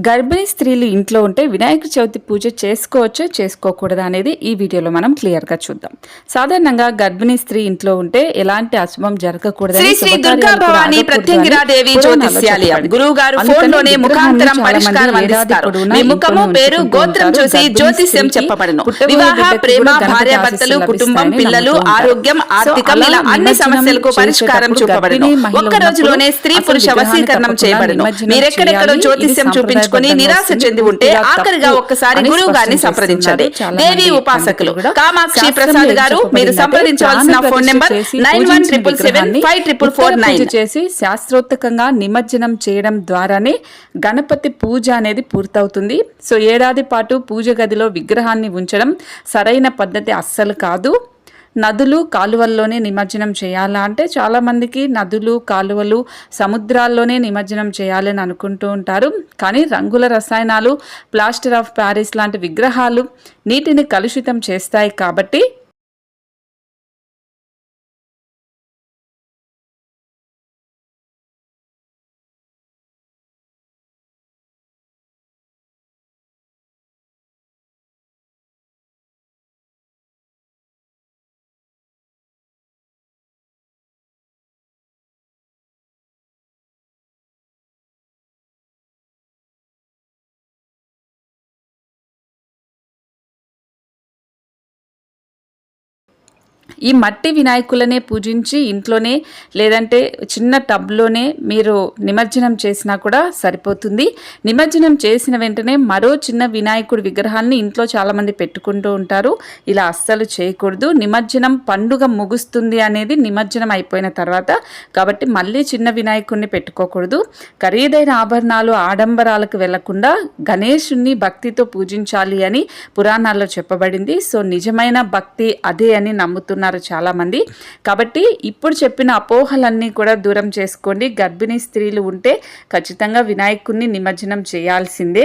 గర్భిణీ స్త్రీలు ఇంట్లో ఉంటే వినాయక చవితి పూజ చేసుకోవచ్చో చేసుకోకూడదా అనేది ఈ వీడియోలో మనం క్లియర్గా చూద్దాం. సాధారణంగా గర్భిణీ స్త్రీ ఇంట్లో ఉంటే ఎలాంటి అశుభం జరగకూడదని శ్రీ దుర్గా భవాని ప్రత్యంగిరాదేవి జ్యోతిష్యాలయం గురువు గారు ఫోన్ లోనే ముఖాంతరం పరిష్కారం అందిస్తారు. మీ ముఖము పేరు గోత్రం చూసి జ్యోతిష్యం చెప్పబడును. వివాహ, ప్రేమ, భార్యాభర్తలు, కుటుంబం, పిల్లలు, ఆరోగ్యం, ఆర్థికం ఇలా అన్ని సమస్యలకు పరిష్కారం చూపబడును. ఒక్క రోజులోనే స్త్రీ పురుష వశీకరణం చేయబడును. మీరెక్కడెక్కడో జ్యోతిష్యం చూపించుకొని నిరాశ చెంది ఉంటే ఆఖరిగా ఒక్కసారి గురువు గారిని సంప్రదించండి. దేవి ఉపాసకులు కామాక్షి ప్రసాద్ గారు. మీరు సంప్రదించవలసిన ఫోన్ నెంబర్ 9177754449 చేసి శాస్త్రోక్తంగా నిమజ్జనం చేయడం ద్వారానే గణపతి పూజ అనేది పూర్తవుతుంది. సో ఏడాది పాటు పూజ గదిలో విగ్రహాన్ని ఉంచడం సరైన పద్ధతి అస్సలు కాదు. నదులు కాలువల్లోనే నిమజ్జనం చేయాలా అంటే చాలామందికి నదులు కాలువలు సముద్రాల్లోనే నిమజ్జనం చేయాలని అనుకుంటూ ఉంటారు. కానీ రంగుల రసాయనాలు, ప్లాస్టర్ ఆఫ్ ప్యారిస్ లాంటి విగ్రహాలు నీటిని కలుషితం చేస్తాయి కాబట్టి ఈ మట్టి వినాయకులనే పూజించి ఇంట్లోనే లేదంటే చిన్న టబ్లోనే మీరు నిమజ్జనం చేసినా కూడా సరిపోతుంది. నిమజ్జనం చేసిన వెంటనే మరో చిన్న వినాయకుడి విగ్రహాన్ని ఇంట్లో చాలామంది పెట్టుకుంటూ ఉంటారు. ఇలా అస్సలు చేయకూడదు. నిమజ్జనం పండుగ ముగుస్తుంది అనేది నిమజ్జనం అయిపోయిన తర్వాత, కాబట్టి మళ్ళీ చిన్న వినాయకుడిని పెట్టుకోకూడదు. ఖరీదైన ఆభరణాలు, ఆడంబరాలకు వెళ్లకుండా గణేశుణ్ణి భక్తితో పూజించాలి అని పురాణాల్లో చెప్పబడింది. సో నిజమైన భక్తి అదే అని నమ్ముతున్నారు చాలా మంది. కాబట్టి ఇప్పుడు చెప్పిన అపోహలన్నీ కూడా దూరం చేసుకోండి. గర్భిణీ స్త్రీలు ఉంటే ఖచ్చితంగా వినాయకుడిని నిమజ్జనం చేయాల్సిందే.